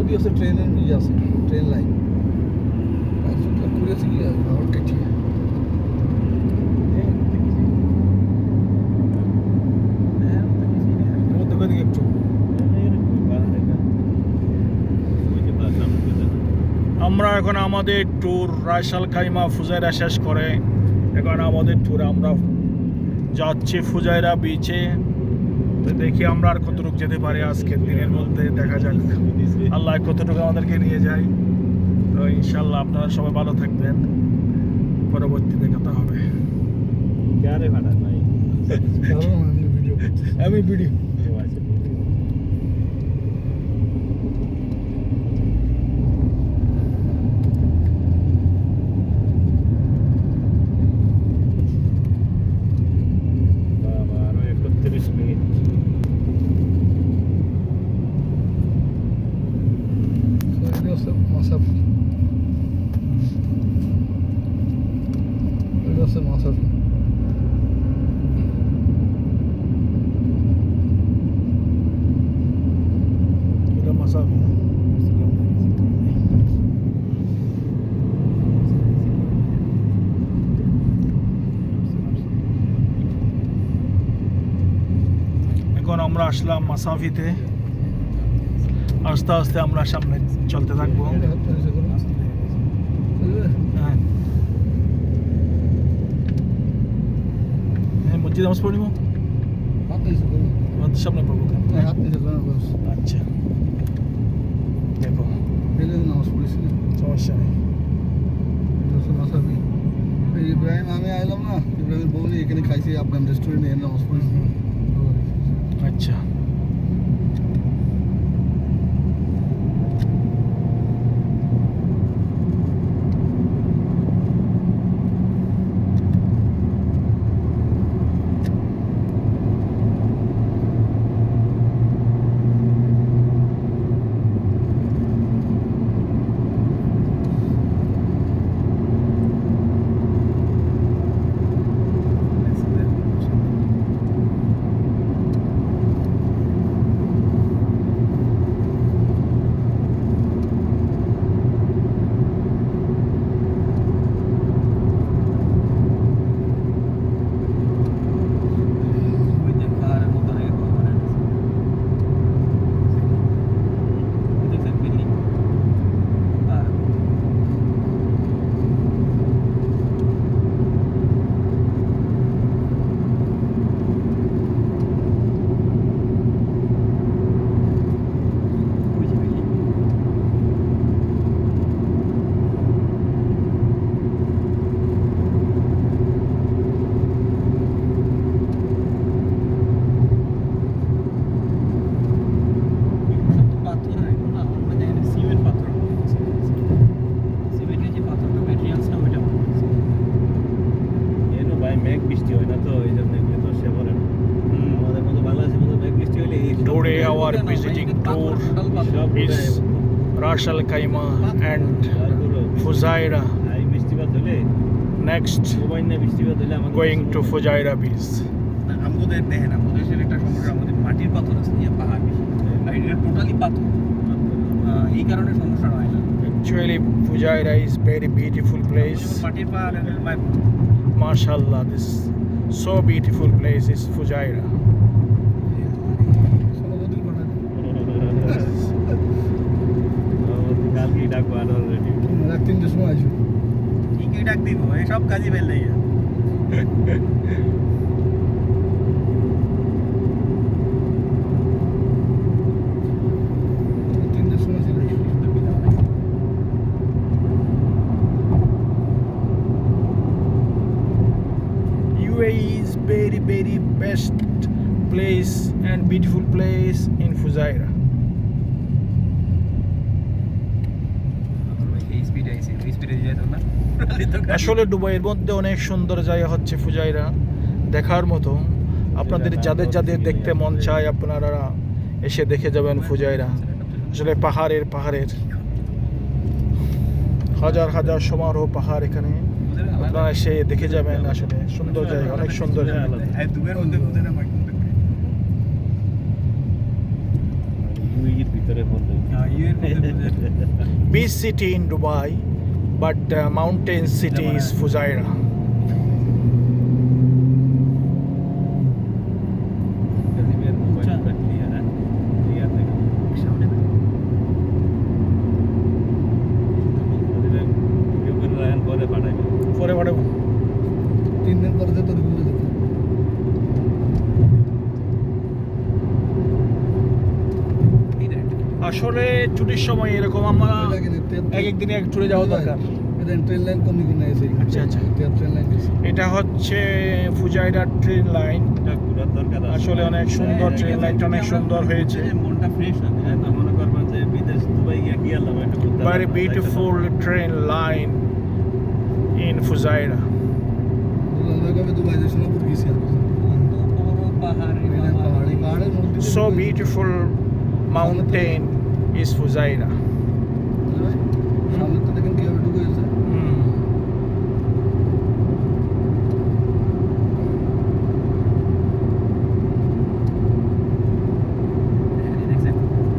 এদিকে আছে ট্রেনের ইয়ে আছে, ট্রেন লাইন ঘুরেছে কি আর কেটে একটু আমরা এখন আমাদের ট্যুর রায়সাল খাইমা ফুজাইরা শেষ করে এখন আমাদের ট্যুরে আমরা যাচ্ছি ফুজাইরা বিচে। তো দেখি আমরা আর কতটুকু যেতে পারি আজকের দিনের মধ্যে, দেখা যাক আল্লাহ কতটুকু আমাদেরকে নিয়ে যায়। তো ইনশাল্লাহ আপনারা সবাই ভালো থাকবেন, পরবর্তীতে কথা হবে। আমি ভিডিও এখন আমরা আসলাম মাসাফিতে। আস্তে আস্তে আমরা সামনে চলতে থাকবো। হ্যাঁ, মসজিদ নামাজ পড়িব, সামনে পড়বো। আচ্ছা, দেখো নামাজ পড়েছি, সমস্যা নেই। ইব্রাহিম আমি আইলাম না, ইব্রাহিমের বউ নিয়ে এখানে খাইছি, আপনার রেস্টুরেন্টে নামাজ পড়েছি। আচ্ছা, Today our visiting tour is Ras Al Khaimah and Fujairah. Next, going to Fujairah beach. আমাদের দেখেন আমাদের দেশের একটা সমস্যা, আমাদের মাটির পাথর আছে, পাহাড় বেশি, আর এটা টোটালি পাথর, এই কারণে সমস্যা হয় না। Actually, Fujairah is very beautiful place. মাটির পাহাড়, MashaAllah, this so beautiful place is Fujairah. ঠিকই ডাক দিব, এসব কাজই বেল নেই। UAE is very best place and beautiful place in Fujairah. আসলে দুবাইয়ের মধ্যে অনেক সুন্দর জায়গা হচ্ছে ফুজাইরা, দেখার মতো। আপনাদের যাদের দেখতে মন চায় আপনারা এসে দেখে যাবেন ফুজাইরা। আসলে পাহাড়ের হাজার সমারোহ পাহাড়, এখানে আপনারা এসে দেখে যাবেন। আসলে সুন্দর জায়গা, অনেক সুন্দর জায়গা। ভিতরের মধ্যে beach city in Dubai, but mountain city is Fujairah. পরে পাঠাবো। 3 দিন পরে তো রিভিউ দেবো। আসলে ছুটির সময় এরকম আমরা এক এক দিনে এক ট্যুরে যাওয়া দরকার। এটা ট্রেন লাইন কোন দিকে নিয়ে এসে আচ্ছা আচ্ছা, ট্রেন লাইন এটা হচ্ছে ফুজাইরা ট্রেন লাইন। আসলে অনেক সুন্দর, ট্রেন লাইনটা অনেক সুন্দর হয়েছে। মনটা ফ্রেশ হবে, তো মনে করবেন যে বিদেশ দুবাই গিয়ে কি আলাম একটা করতে Very beautiful train line in Fujairah. কবে দুবাই যে সোনাপুর গেছি আর বড় পাহাড়ি পাহাড়ের মধ্যে So beautiful mountain is Fujairah. সামনে তো দেখেন কিভাবে ঢুকে গেছে।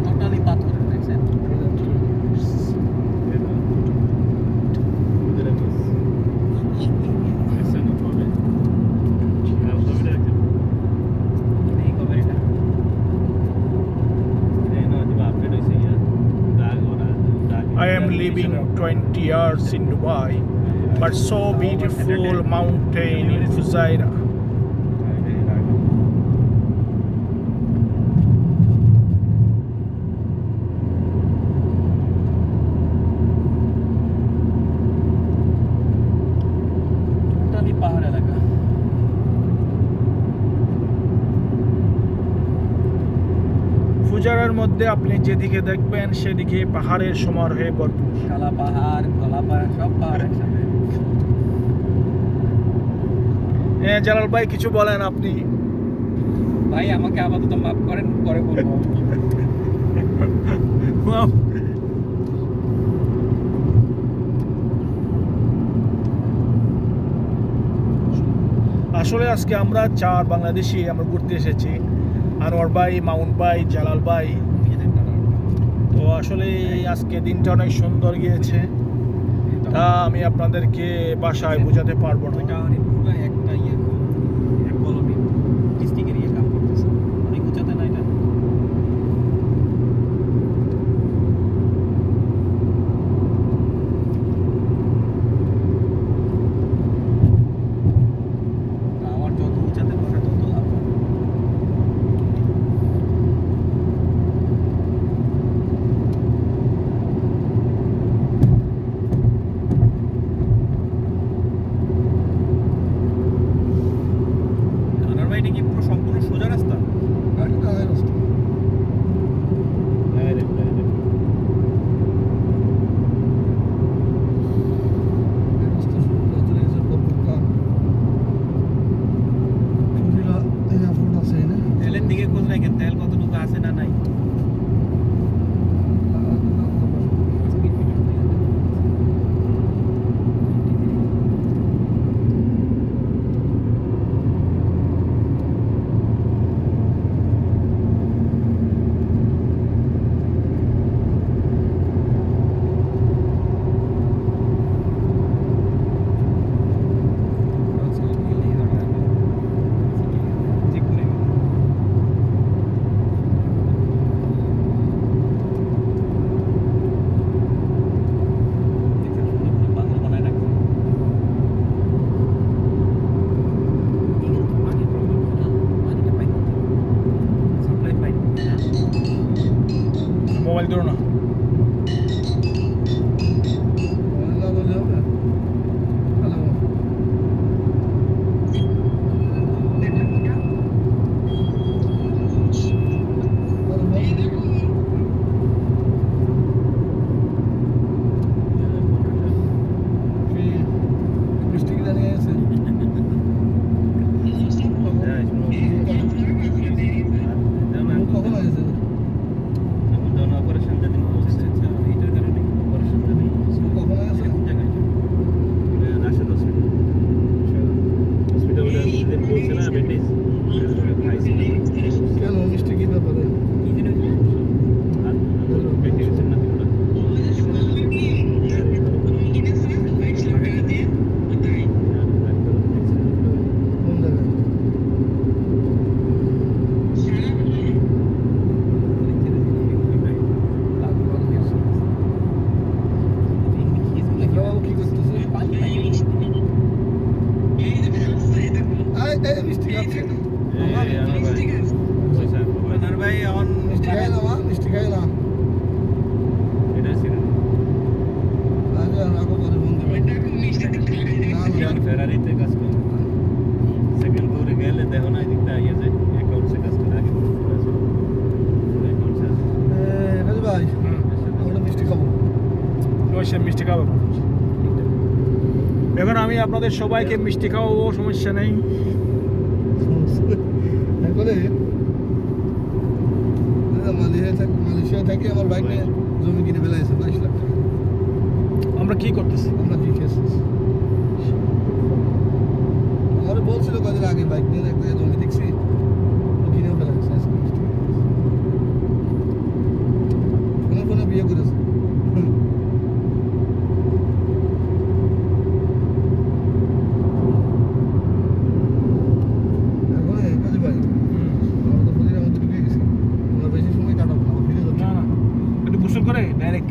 টোটালি পাথরের দেখছেন। এই কবে এটা I am living 20 years in Dubai, but so beautiful mountain in Fujairah. Totally পাহাড় এলাকা। ফুজারার মধ্যে আপনি যেদিকে দেখবেন সেদিকে পাহাড়ের সমারোহে ভরপুর। কালা পাহাড়, কলা পাহাড়, সব পাহাড় একসাথে। জালাল ভাই কিছু বলেন আপনি। ভাই আমাকে আপাতত মাফ করেন, পরে বলবো। আসলে আজকে আমরা 4 বাংলাদেশি আমরা ঘুরতে এসেছি, আনোয়ার ভাই, মাউন্ট ভাই, জালাল ভাই। তো আসলে আজকে দিনটা অনেক সুন্দর গিয়েছে, তা আমি আপনাদেরকে বাসায় বোঝাতে পারবো না। ওইটা অনেক পুরো একটা ইয়ে এক কলমে ডিস্ট্রিক্টের ইয়ে কাম করতেছে, অনেক উঁচাতে না এটা। আমার যত উঁচাতে বসে তত লাভ। আনার ভাই, এটা কি পুরো সম্পূর্ণ সোজা রাস্তা? গাড়িটা হয় রাস্তা এই রাস্তা শুরু করতে গেছে বপুকা সুজিলা এয়ারপোর্ট আছে না তেলের দিকে খোঁজ রাখেন, তেল কতটুকু আছে না নাই। মোবাইল ধরো না। ওলা বলে হবে হ্যালো ডিস্ট্রিক্ট জানিয়ে আছে কখন হয়েছে অপারেশন যেদিন বসে মিষ্টি খাবো এখন আমি আপনাদের সবাইকে মিষ্টি খাওয়াবো, সমস্যা নেই। তারপরে মালয়েশিয়া থেকে আমার বাইক নিয়ে জমি কিনে ফেলাইছে 22 লাখ টাকা। আমরা কি করতেছি? আমরা কি খেয়েছি? আমার বলছিল কদিন আগে বাইক নিয়ে একটা জমি দেখছি, ও কিনেও ফেলাইছে আজকে মিষ্টি খাইছে। কোনো বিয়ে করেছে। এখন কাজে ভাই আমরা তো প্রতিদিন আমাদের ঢুকে গেছি, আমরা বেশি সময় কাটাবো না, আমরা ফিরে যাচ্ছি। না না, একটু গোসল করে ডাইরেক্ট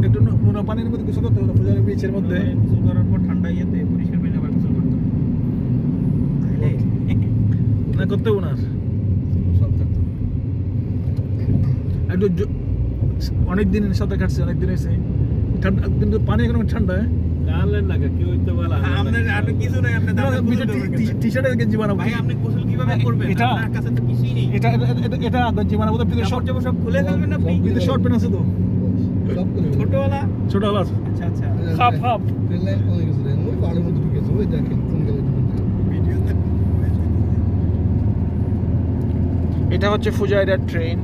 একটু নোনা পানির মধ্যে গোসল করতে হবে ফুজারি বিচের মধ্যে। গোসল করার পর ঠান্ডা ইয়েতে পরিষ্কার পানি আবার গোসল করতে হবে। না করতে হবে না, সব থাকতো। একটু অনেক দিন সাথে কাটছে, অনেক দিন হয়েছে ঠান্ডা, কিন্তু পানি এখন ঠান্ডা। জানলেন না কি হইতে বলা আপনার আর কিছু নাই, আপনি দাঁড়ান গোসল করবেন কেন? টি শার্টের গেঞ্জি বানাবো। ভাই আপনি গোসল কিভাবে করবেন? এটা- আপনার কাছে তো কিছুই নেই। এটা এটা গেঞ্জি বানাবো তো, কাপড় শর্ট চোপড় সব খুলে ফেলবেন আপনি? কিন্তু শর্ট প্যান্ট আছে তো, সব করে ছোটওয়ালা? ছোট হলো আছে। আচ্ছা আচ্ছা। Half half. ট্রেন লাইন কমে গেছে, ওই পাহাড়ের মধ্যে ঢুকেছে, ওই দেখেন কোন গেলে ভিডিওতে এটা হচ্ছে ফুজাইরার ট্রেন।